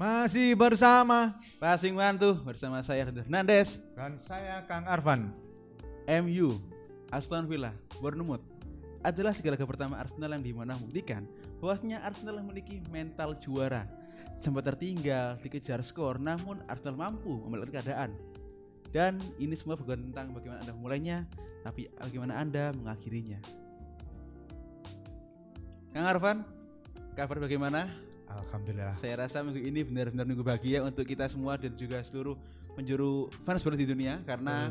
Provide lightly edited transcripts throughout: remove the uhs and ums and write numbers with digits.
Masih bersama Passing Mantu bersama saya Hernandez. dan saya Kang Arvan. MU, Aston Villa, Bournemouth adalah segala pertama Arsenal yang dimana membuktikan bahwasanya Arsenal memiliki mental juara. Sempat tertinggal, dikejar skor, namun Arsenal mampu membalikkan keadaan. Dan ini semua bukan tentang bagaimana Anda memulainya, tapi bagaimana Anda mengakhirinya. Kang Arvan, kabar bagaimana? Alhamdulillah. Saya rasa minggu ini benar-benar minggu bahagia untuk kita semua dan juga seluruh penjuru fans bola di dunia, karena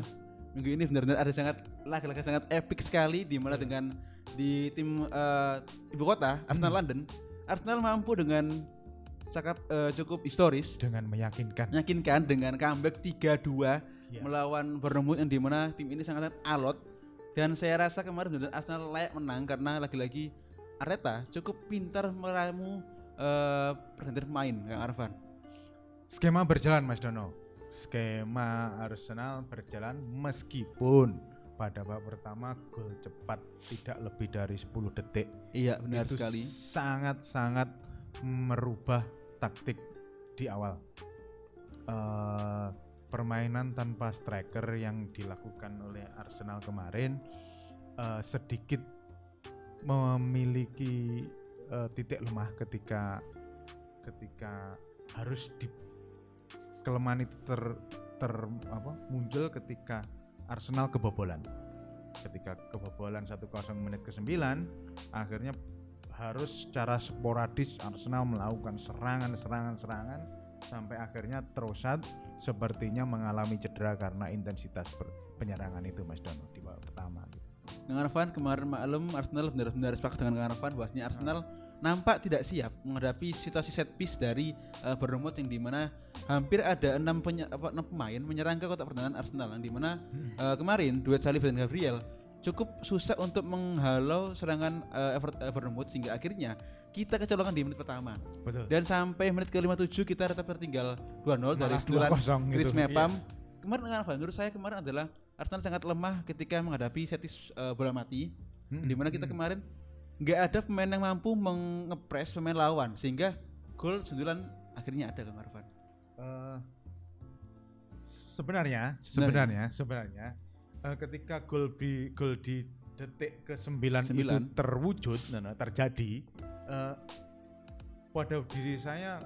minggu ini benar-benar ada laga-laga sangat epic sekali, di mana dengan di tim ibu kota Arsenal London, Arsenal mampu dengan cukup historis Dengan meyakinkan. dengan comeback 3-2 Ya. melawan Bournemouth, yang dimana tim ini sangat alot, dan saya rasa kemarin benar Arsenal layak menang karena lagi-lagi Arteta cukup pintar meramu pergantian pemain, Kang Arvan. Skema berjalan Mas Dono. Skema Arsenal berjalan meskipun pada babak pertama gol cepat tidak lebih dari 10 detik. Iya, benar Itu sekali. Sangat-sangat merubah taktik di awal. Permainan tanpa striker yang dilakukan oleh Arsenal kemarin sedikit memiliki titik lemah ketika harus di kelemahan itu muncul ketika Arsenal kebobolan. Ketika kebobolan 1-0 menit ke-9, akhirnya harus secara sporadis Arsenal melakukan serangan sampai akhirnya Trossard sepertinya mengalami cedera karena intensitas penyerangan itu, Mas Dono, di babak pertama. Kang Arvan, kemarin malam Arsenal benar-benar sepakat dengan Kang Arvan bahwasanya Arsenal nampak tidak siap menghadapi situasi set piece dari Bournemouth, yang dimana hampir ada 6 pemain menyerang ke kotak pertahanan Arsenal, yang dimana kemarin duet Saliba dan Gabriel cukup susah untuk menghalau serangan Bournemouth, sehingga akhirnya kita kecolongan di menit pertama. Betul. Dan sampai menit ke-57 kita tetap tertinggal 2-0 dari Malah sundulan 2-0 Chris gitu. Mepham. Iya. Kemarin Kang Arvan, menurut saya kemarin adalah Arsenal sangat lemah ketika menghadapi setis bola mati, di mana kita kemarin nggak ada pemain yang mampu mengepres pemain lawan, sehingga gol sundulan akhirnya ada, Kang Arvan. Sebenarnya ketika gol di detik ke-9 itu terwujud, terjadi, pada diri saya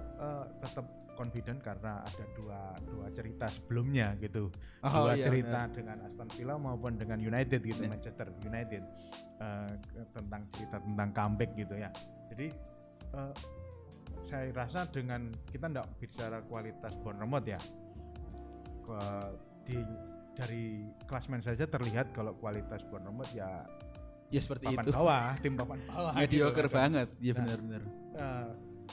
tetap confident karena ada dua cerita sebelumnya gitu. Cerita dengan Aston Villa maupun dengan United gitu, Manchester United, tentang cerita tentang comeback gitu ya. Jadi saya rasa dengan kita enggak bicara kualitas Bournemouth ya, dari klasmen saja terlihat kalau kualitas Bournemouth ya seperti papan itu. Bawah, tim papan bawah. Mediocre gitu, banget, ya benar-benar.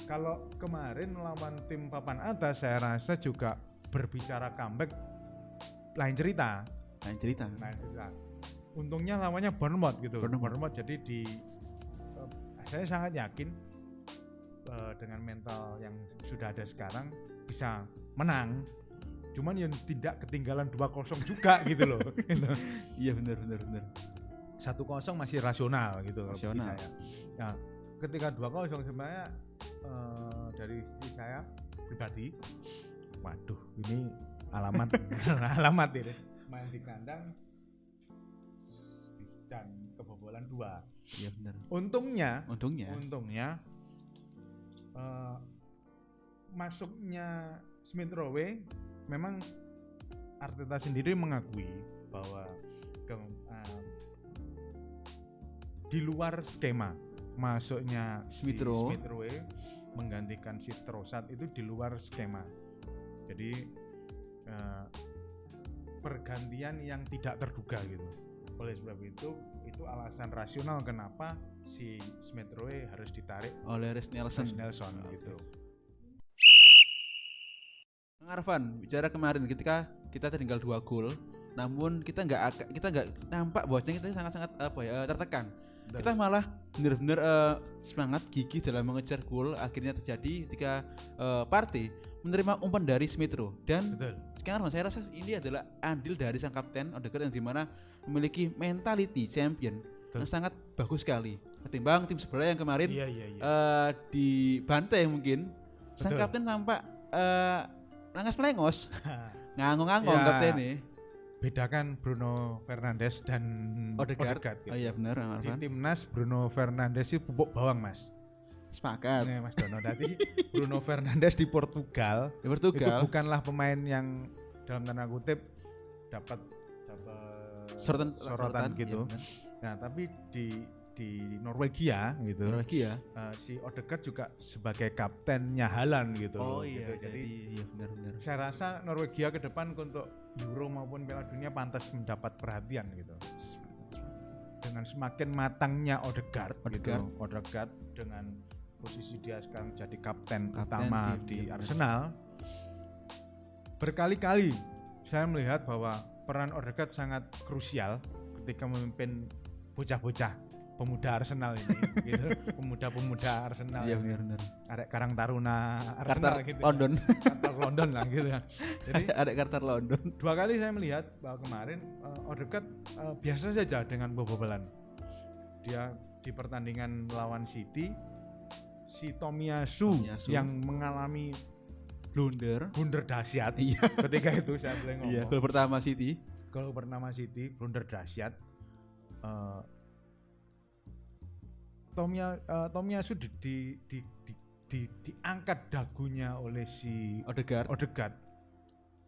Kalau kemarin lawan tim papan atas, saya rasa juga berbicara comeback lain cerita. Untungnya lawannya Bournemouth gitu. Bournemouth, jadi saya sangat yakin dengan mental yang sudah ada sekarang bisa menang. Cuman yang tidak ketinggalan 2-0 juga gitu loh. Iya benar. 1-0 masih rasional gitu. Rasional. Saya. Nah, ketika 2-0 sebenarnya dari sisi saya pribadi, waduh ini alamat ini main di kandang dan kebobolan 2. Iya benar. Untungnya masuknya Smith Rowe, memang Arteta sendiri mengakui bahwa di luar skema masuknya Smith Rowe menggantikan si Trossard itu di luar skema. Jadi pergantian yang tidak terduga gitu. Oleh sebab itu alasan rasional kenapa si Smith Rowe harus ditarik oleh Reiss Nelson gitu. Kang Arvan, bicara kemarin ketika kita tertinggal 2 gol, namun kita nggak nampak bahwasanya kita sangat-sangat tertekan. Kita malah benar-benar semangat gigih dalam mengejar gol. Akhirnya terjadi ketika Partey menerima umpan dari Smith Rowe, dan sekarang saya rasa ini adalah andil dari sang kapten Odegaard, yang dimana memiliki mentality champion yang sangat bagus sekali ketimbang tim sebelah yang kemarin dibantai mungkin. Sang kapten tampak langas melengos. Ngangong-ngangong Ya. katene. Bedakan Bruno Fernandes dan Odegaard. gitu. Oh iya benar, Di Arfan. timnas Bruno Fernandes itu pupuk bawang, Mas. Sepakat. Nih, Mas Dono tadi Bruno Fernandes di Portugal Di itu Portugal. bukanlah pemain yang dalam tanda kutip dapat sorotan gitu. Iya, benar. Nah, tapi di Norwegia gitu. Norwegia. Si Odegaard juga sebagai kaptennya Haaland gitu. Oh loh, iya, gitu. jadi iya benar-benar. Saya rasa Norwegia ke depan untuk Euro maupun Piala Dunia pantas mendapat perhatian gitu. Dengan semakin matangnya Odegaard gitu. Odegaard dengan posisi dia sekarang jadi kapten utama di Arsenal. Berkali-kali saya melihat bahwa peran Odegaard sangat krusial ketika memimpin bocah-bocah pemuda Arsenal ini gitu. Pemuda-pemuda Arsenal. Iya ini. benar-benar. Arek Karang Taruna Kartar Arsenal gitu. London. Kartar London lah gitu ya. Jadi Ada Kartar London. 2 kali saya melihat bahwa kemarin Odegaard biasa saja dengan kebobolan. Dia di pertandingan lawan City, si Tomiyasu yang mengalami blunder dahsyat. Iya. Ketika itu saya boleh ngomong. Iya, gol pertama City. Kalau bernama City, blunder dahsyat. Tomiyasu diangkat dagunya oleh si Odegaard.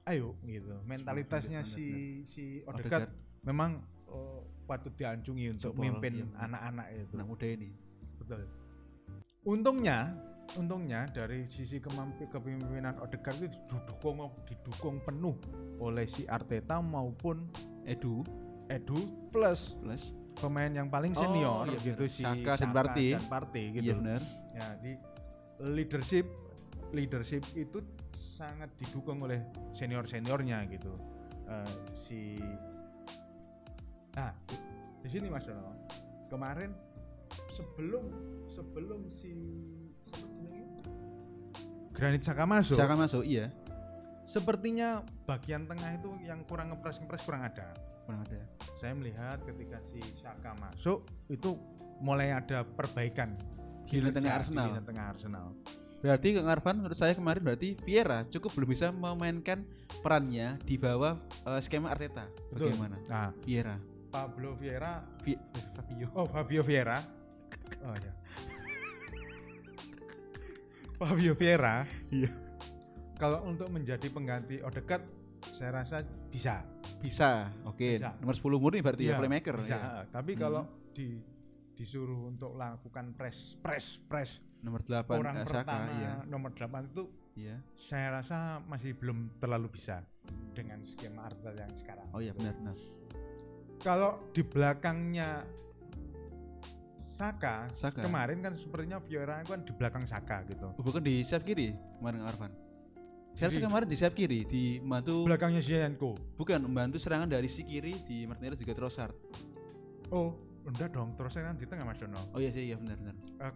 Ayo gitu. Mentalitasnya si Odegaard memang patut diancungi untuk memimpin anak-anak itu. Anak muda ini. Betul. Untungnya dari sisi kepemimpinan Odegaard itu didukung penuh oleh si Arteta maupun Edu plus pemain yang paling senior iya gitu bener. si Saka dan Partey gitu. Iya benar. Ya, di leadership itu sangat didukung oleh seniornya gitu. Di sini Mas Dono. Kemarin sebelum si siapa jenenge? Granit Xhaka masuk, iya. sepertinya bagian tengah itu yang kurang ngepres kurang ada. Saya melihat ketika si Xhaka masuk itu mulai ada perbaikan di tengah Arsenal. Berarti Kang Arfan, menurut saya kemarin berarti Vieira cukup belum bisa memainkan perannya di bawah skema Arteta. Betul. Bagaimana? Nah, Vieira. Fabio Fabio Vieira. Oh ya. Fabio Vieira. Iya. Kalau untuk menjadi pengganti Odegaard saya rasa bisa. Oke. Bisa. Nomor 10 murni berarti ya playmaker bisa. ya. Tapi kalau disuruh untuk lakukan press Nomor 8 orang Saka, pertama iya. nomor 8 itu Iya. saya rasa masih belum terlalu bisa dengan skema Arteta yang sekarang. Oh iya benar. Kalau di belakangnya Saka kemarin kan sepertinya Vieira kan di belakang Saka gitu. Bukan di sayap kiri kemarin Kang Arfan. Saya rasa kemarin di sayap kiri di membantu belakangnya Zinchenko. Bukan, membantu serangan dari si kiri di Martinelli juga Trossard. Oh, enggak dong, Trossard kan di tengah Mas Dono. Oh iya sih, iya benar.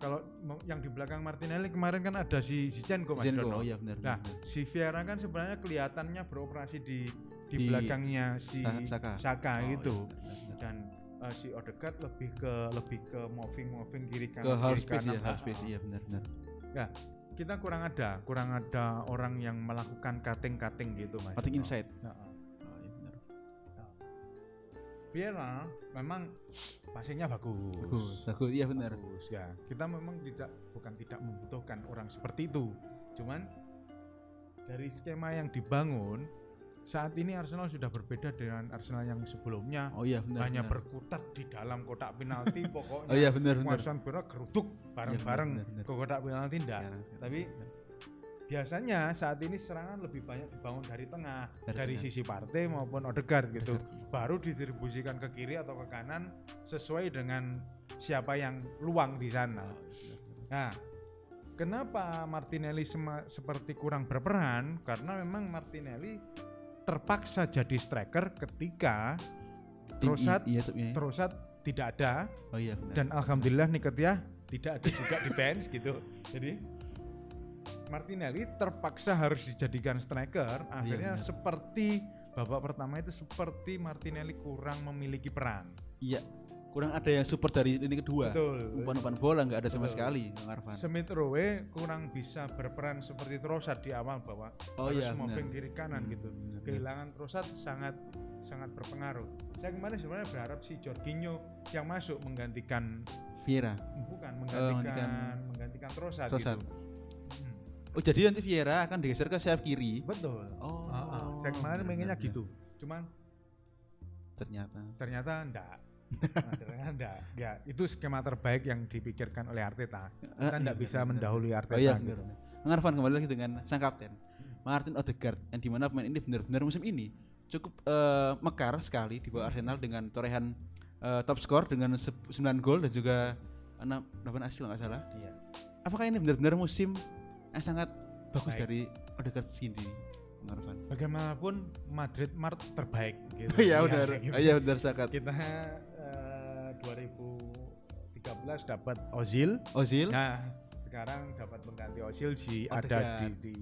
Kalau yang di belakang Martinelli kemarin kan ada si Zinchenko Mas Dono. Oh iya benar. Nah, si Vieira kan sebenarnya kelihatannya beroperasi di belakangnya si Saka itu. Iya, benar. Dan si Odegaard lebih ke moving kiri kanan. Ke half space, iya benar. Ya, kita kurang ada orang yang melakukan cutting gitu Mas. Cutting inside. Nah, Oh iya benar. Vieira memang passingnya bagus, iya benar. bagus ya. Kita memang bukan tidak membutuhkan orang seperti itu. Cuman dari skema yang dibangun saat ini Arsenal sudah berbeda dengan Arsenal yang sebelumnya. Oh iya benar. Hanya berkutat di dalam kotak penalti pokoknya. Oh iya benar. Kuasaan bola geruduk bareng-bareng benar. ke kotak penalti enggak. Tapi biasanya saat ini serangan lebih banyak dibangun dari tengah, dari sisi Partey maupun Odegaard gitu. Baru didistribusikan ke kiri atau ke kanan sesuai dengan siapa yang luang di sana. Nah, kenapa Martinelli seperti kurang berperan? Karena memang Martinelli terpaksa jadi striker ketika Trossard tidak ada. Oh iya benar. Dan alhamdulillah Nketiah tidak ada juga di bench gitu. Jadi Martinelli terpaksa harus dijadikan striker. Akhirnya seperti babak pertama itu seperti Martinelli kurang memiliki peran. Iya. kurang ada yang support dari ini kedua. Betul. Umpan bola nggak ada sama Betul. sekali, Kang Arfan. Smith Rowe kurang bisa berperan seperti Trossard di awal bahwa Oh harus iya, moving benar. kiri kanan gitu. Benar. Kehilangan Trossard sangat berpengaruh. Saya kemarin sebenarnya berharap si Jorginho yang masuk menggantikan Vieira. menggantikan Trossard Trossard. gitu. Oh jadi nanti Vieira akan digeser ke sayap kiri. Betul. Oh. Saya kemarin benar, pengennya benar. gitu. Cuman ternyata enggak. Ya, itu skema terbaik yang dipikirkan oleh Arteta. Kita enggak bisa mendahului Arteta. Oh iya, gitu. benar. Kang Arfan kembali lagi dengan sang kapten Martin Odegaard yang dimana pemain ini benar-benar musim ini cukup mekar sekali di bawah Arsenal dengan torehan top skor dengan 9 gol dan juga 8 assist nggak salah. Iya. Apakah ini benar-benar musim yang sangat bagus Baik. dari Odegaard sendiri, Kang Arfan? Bagaimanapun Madrid terbaik gitu. Iya benar. gitu. Iya benar sangat. Kita 2013 dapat Ozil. Ozil Nah, sekarang dapat mengganti Ozil ada Odegaard. di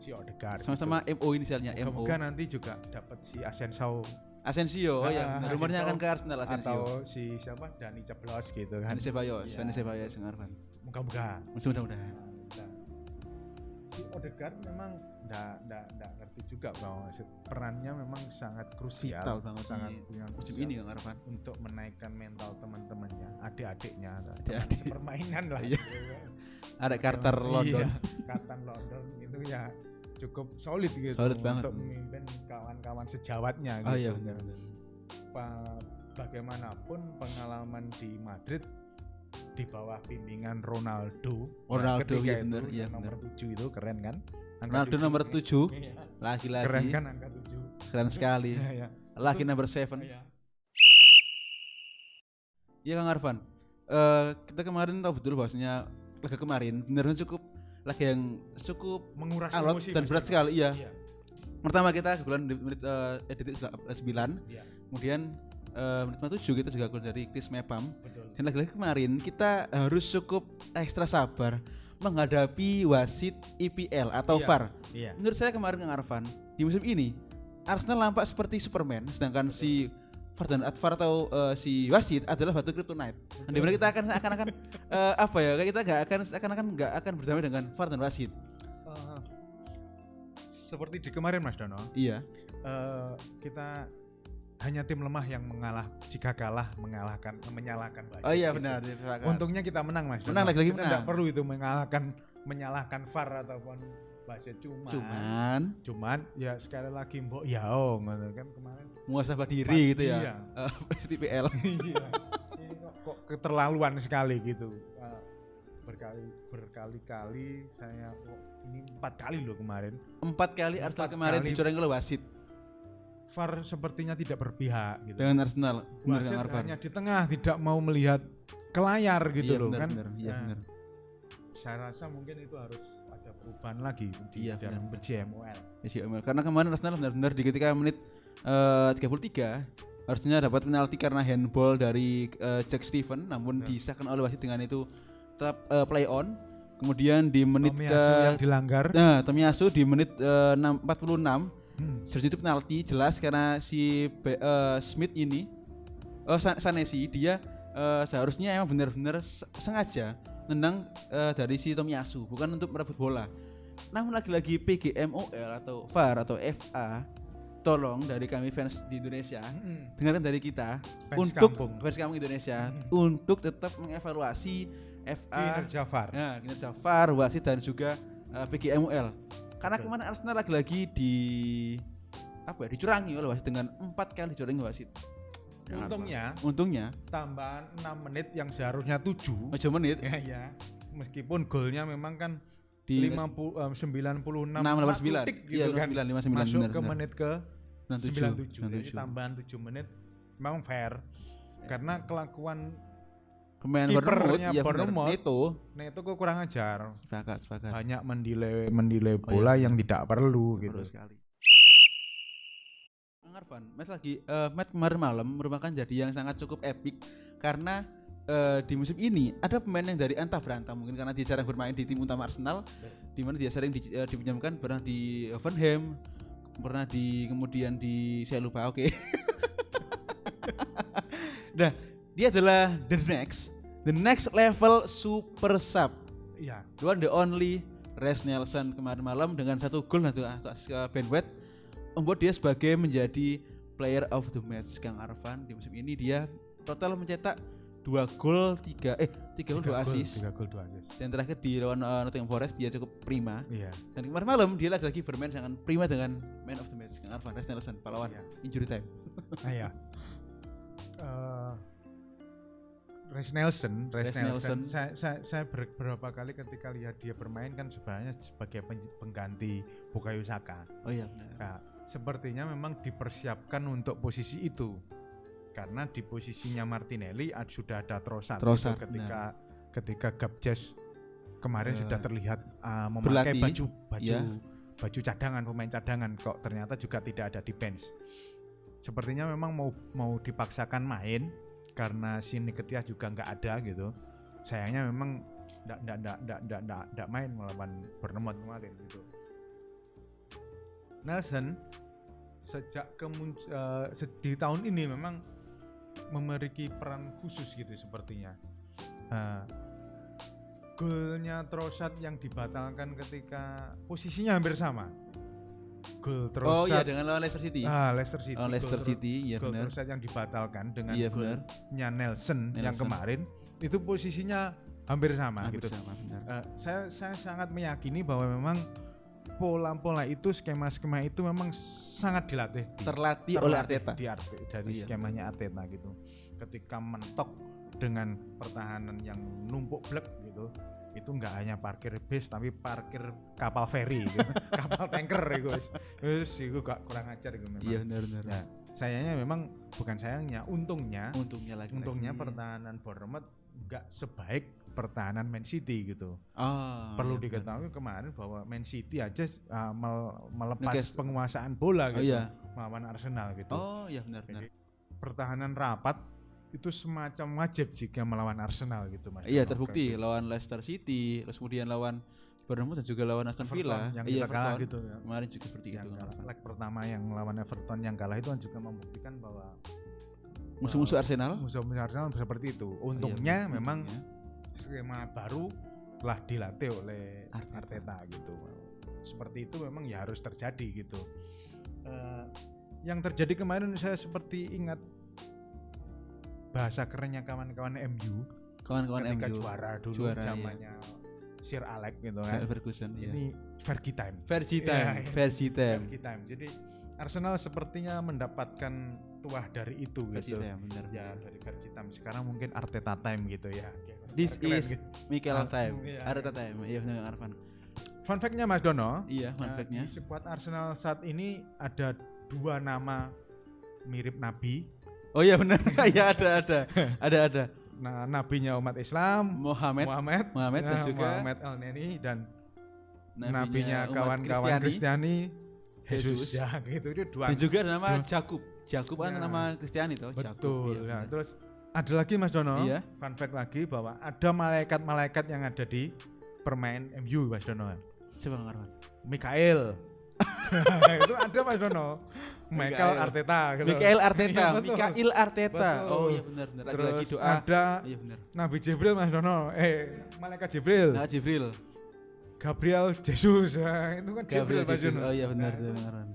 si Odegaard. sama-sama gitu. MO inisialnya MO. Moga nanti juga dapat si Asensio Asensio. Oh iya, benar. Rumornya Asensio akan ke Arsenal Asensio. atau si siapa Dani Ceblok gitu kan. Dani Ceballos, Iya. Dani Ceballos, Kang Arfan. Moga-moga. Mudah-mudahan. Nah, si Odegaard memang enggak ngerti juga bahwa perannya memang sangat krusial, Vital banget sangat di punya musim krusial ini, Kang Arfan. untuk menaikkan mental teman-temannya, adik-adiknya, Adik-adik. permainan lah. Iya. Ada Carter London. Iya, Carter London itu ya cukup solid gitu Solid banget. untuk memimpin kawan-kawan sejawatnya Oh gitu. iya benar. Bagaimanapun pengalaman di Madrid di bawah bimbingan Ronaldo. Ronaldo, ketika iya benar, itu, iya nomor benar. 7 itu keren kan? Angka Ronaldo 7. nomor 7 Iya. lagi-lagi Keren kan angka 7. keren sekali. Iya. Lagi number 7. Iya. Iya Kang Arfan. Kita kemarin tahu betul bahwasanya laga kemarin benar-benar cukup laga yang cukup Menguras alot emosi dan Mas berat Bimo. sekali. Iya. Iya. Pertama kita kegulan di menit detik 9. Iya. Kemudian menit 7 kita juga gol dari Chris Mepam. Betul. Dan lagi-lagi kemarin kita harus cukup ekstra sabar menghadapi wasit IPL atau Iya. VAR. Iya. Menurut saya kemarin Kang Arfan, di musim ini Arsenal nampak seperti Superman, sedangkan si VAR dan VAR atau si wasit adalah batu kryptonite. Dan dimana kita akan apa ya? Kita nggak akan berdamai dengan VAR dan wasit. Seperti di kemarin Mas Dono, Iya. kita hanya tim lemah yang jika kalah menyalahkan wasit. Oh iya gitu. benar. Untungnya kita menang Mas. Menang, Dono. lagi-lagi Kita menang. nggak perlu itu menyalahkan VAR ataupun wasit cuman ya sekali lagi mbok ngono kan kemarin muasabah diri gitu iya. ya. Wasit IPL. Iya. Ini kok keterlaluan sekali gitu. Berkali-kali saya ini 4 kali loh kemarin. 4 kali Arsenal 4 kemarin kali. dicoreng oleh wasit VAR sepertinya tidak berpihak gitu. dengan Arsenal. Benar Wasit Kang Arfan. hanya di tengah tidak mau melihat ke layar gitu Iya loh benar, kan. benar. Iya Nah, benar. saya rasa mungkin itu harus ada perubahan lagi di Iya, dalam benar. JMOL. Ya, karena kemarin Arsenal benar-benar di ketika menit 33 harusnya dapat penalti karena handball dari Jack Steven, namun Ya. disahkan oleh wasit dengan itu tetap play on. Kemudian di menit Tomiyasu yang dilanggar. Tomiyasu di menit 46 seharusnya itu penalti jelas karena si Smith ini Sanesi dia seharusnya emang benar-benar sengaja nendang dari si Tomiyasu bukan untuk merebut bola. Namun lagi-lagi PGMOL atau VAR atau FA tolong dari kami fans di Indonesia dengarkan dari kita Fans untuk kampung. fans kampung Indonesia untuk tetap mengevaluasi FA Kinerja VAR. ya, kinerja VAR, wasit dan juga PGMOL. Karena Betul. kemarin Arsenal lagi-lagi dicurangi oleh wasit dengan 4 kali dicurangi wasit. Untungnya tambahan 6 menit yang seharusnya 7 menit ya. Meskipun golnya memang kan di 96 689 detik iya gitu kan. 59 Masuk benar, ke benar. menit ke 97. Jadi 97. tambahan 7 menit memang fair. Karena kelakuan Pemain kipernya iya benar. Bournemouth. Neto itu kok kurang ajar. sepakat Banyak mendelay bola iya, yang benar. tidak perlu Perlu gitu. sekali. Kang Arfan, match kemarin malam merupakan jadi yang sangat cukup epic karena di musim ini ada pemain yang dari antah berantah mungkin karena dia jarang bermain di tim utama Arsenal, di mana dia sering dipinjamkan pernah di Hoffenheim, pernah kemudian di saya lupa oke. Nah Dia adalah the next level super sub. Iya. The one the only Reiss Nelson kemarin malam dengan 1 gol nanti atas Ben White membuat dia sebagai menjadi player of the match. Kang Arfan di musim ini dia total mencetak 2 gol 3 gol 2 assist. 3 gol 2 assist. Dan terakhir di lawan Nottingham Forest dia cukup prima. Iya. Dan kemarin malam dia lagi bermain dengan prima dengan man of the match Kang Arfan Reiss Nelson pahlawan injury time. Iya. Reiss Nelson. Saya beberapa kali ketika lihat dia bermain kan sebenarnya sebagai pengganti Bukayo Saka. Oh iya benar. Nah, sepertinya memang dipersiapkan untuk posisi itu. Karena di posisinya Martinelli sudah ada Trossard gitu, ketika Gabjes kemarin sudah terlihat memakai baju cadangan, pemain cadangan, kok ternyata juga tidak ada di bench. Sepertinya memang mau dipaksakan main karena si Nketiah juga nggak ada gitu. Sayangnya memang nggak main melawan Bournemouth kemarin gitu. Nelson sejak di tahun ini memang memiliki peran khusus gitu sepertinya. Golnya Trossard yang dibatalkan ketika posisinya hampir sama. Gol Trossard. Oh iya dengan lawan Leicester City. Leicester City, ya gol benar. Trossard yang dibatalkan dengan golnya Nelson yang kemarin itu posisinya hampir sama gitu. Saya sangat meyakini bahwa memang pola-pola itu, skema-skema itu memang sangat terlatih oleh Arteta dari skemanya Arteta gitu. Ketika mentok dengan pertahanan yang numpuk blek gitu, itu nggak hanya parkir bis tapi parkir kapal feri gitu. Kapal tanker itu itu gak kurang ajar gitu memang. Iya benar. Nah, sayangnya memang untungnya pertahanan Bournemouth nggak sebaik pertahanan Man City gitu. Perlu diketahui kemarin bahwa Man City aja melepas penguasaan bola gitu melawan Arsenal gitu. Oh iya benar. Jadi, pertahanan rapat itu semacam wajib jika melawan Arsenal gitu Mas. Iya terbukti lawan Leicester City, terus kemudian lawan Bournemouth dan juga lawan Aston Villa yang kita kalah gitu ya. Kemarin juga seperti itu. Leg pertama yang melawan Everton yang kalah itu juga membuktikan bahwa musuh-musuh Arsenal seperti itu. Untungnya memang skema baru telah dilatih oleh Arteta gitu. Seperti itu memang ya harus terjadi gitu. Yang terjadi kemarin saya seperti ingat bahasa kerennya kawan-kawan MU ketika MU juara dulu zamannya Sir Alex gitu kan. Ferguson, ini Fergie time. Jadi Arsenal sepertinya mendapatkan tuah dari itu gitu. Ya dari Fergie time. Sekarang mungkin Arteta time gitu ya. This is gitu. Mikel time. Arteta time. Iya benar Arfan. Fun fact-nya Mas Dono. Iya, fun fact-nya. Di skuad Arsenal saat ini ada 2 nama mirip nabi. Oh iya benar. Iya ada. Nah, nabinya umat Islam Muhammad dan juga Muhammad Al-Neni dan nabinya kawan-kawan Kristiani Jesus ya gitu itu 2. Dan juga ada nama Jakub kan nama Kristiani toh. Betul. Ya, terus ada lagi Mas Dono. Iya. Fun fact lagi bahwa ada malaikat-malaikat yang ada di permain MU Mas Dono. Coba ngarang. Mikael. Itu ada Mas Dono. Mikael Arteta. Mikael Arteta. Oh iya benar. Terus lagi doa. Ada iya benar. Nabi Jibril Mas Dono. Malaikat Jibril. Gabriel Jesus. Itu kan Jibril Mas Dono. Oh iya benar.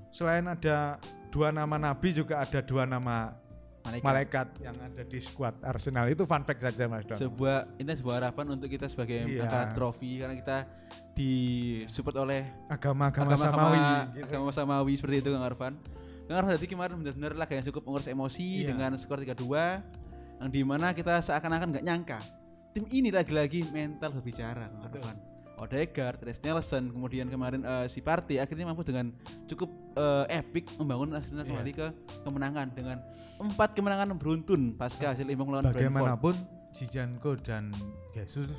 Selain ada 2 nama nabi juga ada 2 nama malaikat yang ada di skuad Arsenal. Itu fun fact saja Mas Dono. Sebuah harapan untuk kita sebagai angkat trofi karena kita disupport oleh agama samawi seperti itu Kang Arfan. Kang Arfan tadi kemarin benar-benar laga yang cukup menguras emosi dengan skor 3-2 yang dimana kita seakan-akan nggak nyangka tim ini lagi-lagi mental berbicara Kang Arfan. Odegaard, Reiss Nelson, kemudian kemarin si Partey akhirnya mampu dengan cukup epic membangun Arsenal kembali ke kemenangan dengan 4 kemenangan beruntun pasca hasil imbang melawan Brentford. Bagaimanapun Zinchenko dan Jesus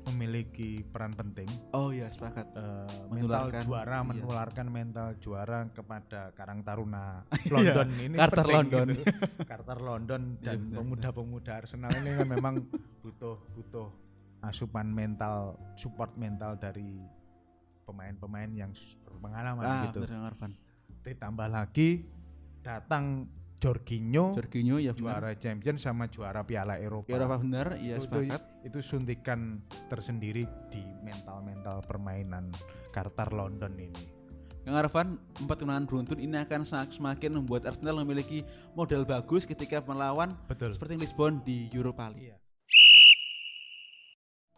memiliki peran penting. Oh iya sepakat. Menularkan mental juara kepada Karang Taruna London ini. Carter London. Gitu. Carter London dan pemuda-pemuda Arsenal ini kan memang butuh asupan mental, support mental dari pemain-pemain yang berpengalaman gitu. Benar, ditambah lagi datang Jorginho ya benar. juara Champions sama juara Piala Eropa. Eropa benar, iya sepakat. Itu suntikan tersendiri di mental permainan Qatar London ini. Kang Arfan, 4 kemenangan beruntun ini akan semakin membuat Arsenal memiliki modal bagus ketika melawan Sporting Lisbon di Europa League. Iya.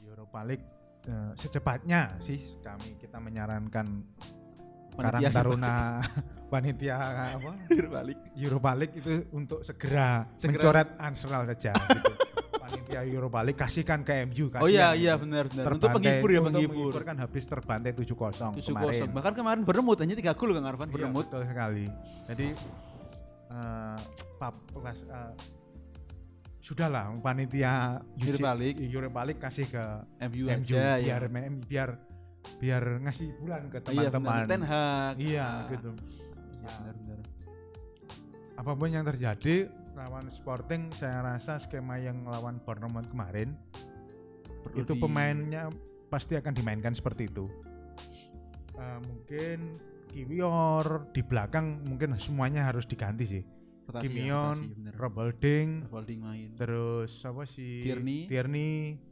Europa League secepatnya sih kita menyarankan Karang Taruna panitia apa? Europa League itu untuk segera mencoret Arsenal saja gitu. Panitia Europa League kasihkan ke MU. Oh iya benar. Untuk penghibur ya, penghibur kan habis terbantai 7-0 kemarin. Bahkan kemarin Bournemouth hanya 3 gol Kang Arfan, Bournemouth. Betul sekali. Jadi sudahlah panitia Europa League kasih ke MU aja biar ngasih hiburan ke teman-teman. Ten Hag. Iya gitu. Iya benar. Apapun yang terjadi lawan Sporting, saya rasa skema yang lawan Bournemouth kemarin itu pemainnya pasti akan dimainkan seperti itu. Mungkin Kiwior di belakang mungkin semuanya harus diganti sih. Kimion, Robolding main. Terus apa sih? Tierney.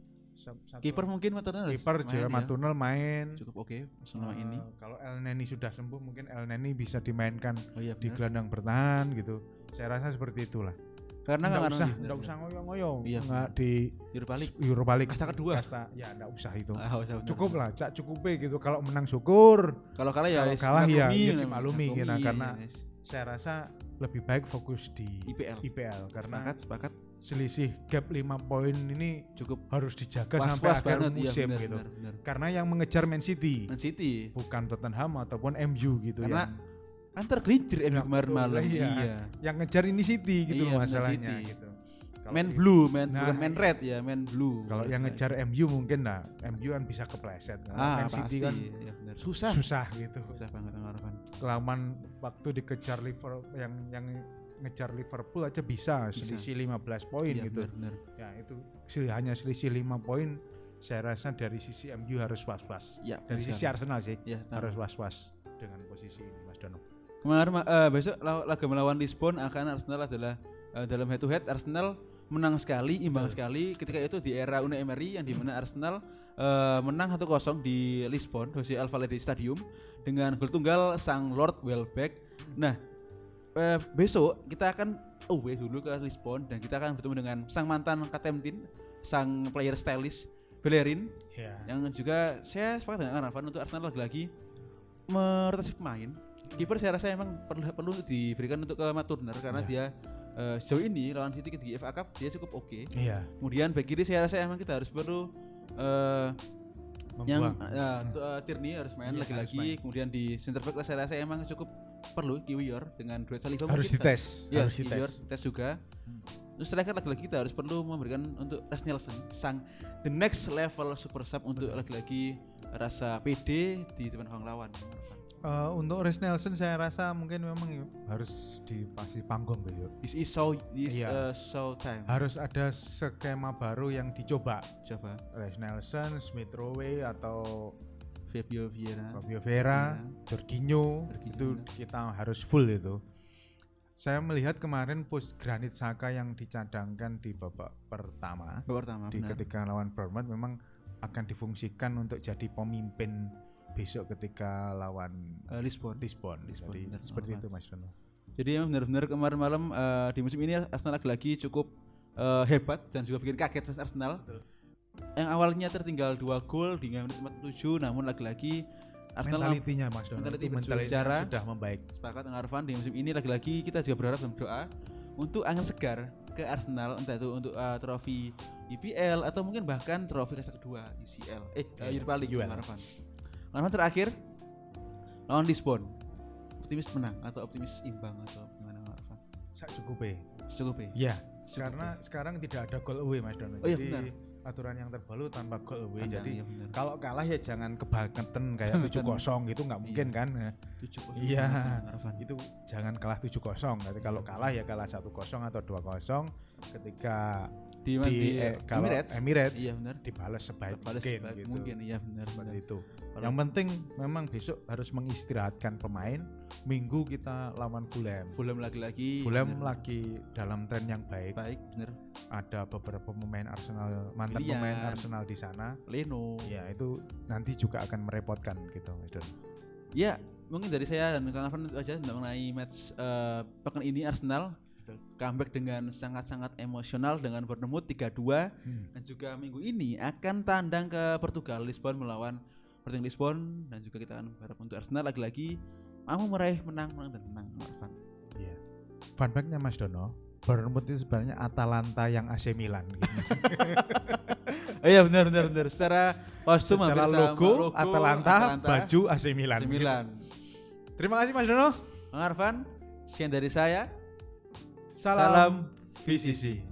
Kiper mungkin Matunel main. Cukup oke selama ini. Kalau El Neni sudah sembuh, mungkin El Neni bisa dimainkan di gelandang bertahan gitu. Saya rasa seperti itulah. Karena enggak usah ngoyo-ngoyo. Enggak di Europa League kasta kedua. Ya enggak usah itu. Cukup lah, cukup gitu. Kalau menang syukur. Kalau kalah ya dimaklumi karena saya rasa lebih baik fokus di IPL karena sepakat. Selisih gap 5 poin ini cukup harus dijaga sampai akhir musim benar, gitu. Benar. Karena yang mengejar Man City bukan Tottenham ataupun MU gitu. Karena kan tergelincir MU kemarin malam. Iya. Yang ngejar ini City gitu masalahnya gitu. Man blue, bukan man red ya, man blue. Kalau yang ngejar MU mungkin MU kan bisa kepleset. Man City kan susah gitu. Susah banget Arfan. Kelamaan waktu dikejar Liverpool yang ngejar Liverpool aja bisa selisih 15 poin gitu. Benar. Ya itu hanya selisih 5 poin. Saya rasa dari sisi MU harus was-was. Ya, dari sisi Arsenal sih harus was-was dengan posisi ini Mas Dono. Kemarin besok laga melawan Lisbon akan Arsenal adalah dalam head to head Arsenal menang sekali, imbang sekali ketika itu di era Unai Emery yang dimana Arsenal menang 1-0 di Lisbon, Jose Alvalade Stadium dengan gol tunggal sang Lord Welbeck. Nah, besok kita akan away dulu ke Lisbon dan kita akan bertemu dengan sang mantan kapten, sang player stylist Bellerin, yang juga saya sepakat dengan Arfan untuk Arsenal lagi merotasi pemain. Kiper saya rasa emang perlu diberikan untuk ke Matt Turner karena dia sejauh ini lawan City di FA Cup dia cukup oke. Kemudian back kiri saya rasa emang kita harus perlu Tierney harus main lagi-lagi. Kemudian di center back saya rasa emang cukup perlu Kiwior dengan duet Saliba harus dites. Harus dites juga. Terus striker lagi-lagi kita harus perlu memberikan untuk Reiss Nelson sang the next level super sub untuk lagi-lagi rasa PD di depan gawang lawan. Untuk Reiss Nelson saya rasa mungkin memang harus dipasih panggung gitu. This so time. Harus ada skema baru yang dicoba. Reiss Nelson, Smith Rowe atau Fabio Vieira, Jorginho itu kita harus full itu. Saya melihat kemarin Granit Xhaka yang dicadangkan di babak pertama ketika lawan Bournemouth memang akan difungsikan untuk jadi pemimpin besok ketika lawan Lisbon. Jadi, seperti itu Mas Dono. Jadi benar-benar kemarin malam di musim ini Arsenal lagi cukup hebat dan juga bikin kaget Arsenal. Betul. Yang awalnya tertinggal 2 gol di menit 47, namun lagi-lagi Arsenal mentalitinya Mas Dono mentalitinya sudah membaik. Sepakat dengan Arfan di musim ini lagi-lagi kita juga berharap dan berdoa untuk angin segar ke Arsenal, entah itu untuk trofi IPL atau mungkin bahkan trofi kasta kedua UCL Europa League. Arfan terakhir lawan Lisbon, optimis menang atau optimis imbang atau gimana Arfan? Cukup. Iya, karena sekarang tidak ada goal away Mas Dono. Jadi benar. Aturan yang terbaru tanpa goal away. Jadi kalau kalah ya jangan kebangetan kayak 7-0 gitu, nggak mungkin kan. 7-0. Iya, itu jangan kalah 7-0. Nanti kalau kalah ya kalah 1-0 atau 2-0 ketika di Emirates iya benar, dibalas sebaik mungkin. Iya benar. Seperti itu. Yang penting memang besok harus mengistirahatkan pemain Minggu kita lawan Fulham. Fulham lagi-lagi. Fulham bener. lagi dalam tren yang baik. Baik, bener. Ada beberapa pemain Arsenal, mantan Willian. pemain Arsenal di sana. Leno. Ya itu nanti juga akan merepotkan gitu, Mas Don. Ya, mungkin dari saya dan Kang Arfan itu aja mengenai match pekan ini Arsenal comeback dengan sangat-sangat emosional dengan Bournemouth 3-2 dan juga minggu ini akan tandang ke Portugal, Lisbon melawan Sporting Lisbon, dan juga kita akan berharap untuk Arsenal lagi-lagi mau meraih menang dan menang, Arfan. Iya. Fun fact-nya Mas Dono, Bournemouth itu sebenarnya Atalanta yang AC Milan gitu. Iya benar. Secara kostum Secara hampir sama, logo Atalanta, baju AC Milan. AC Milan. Terima kasih Mas Dono. Kang Arfan, sekian dari saya. Salam VCC.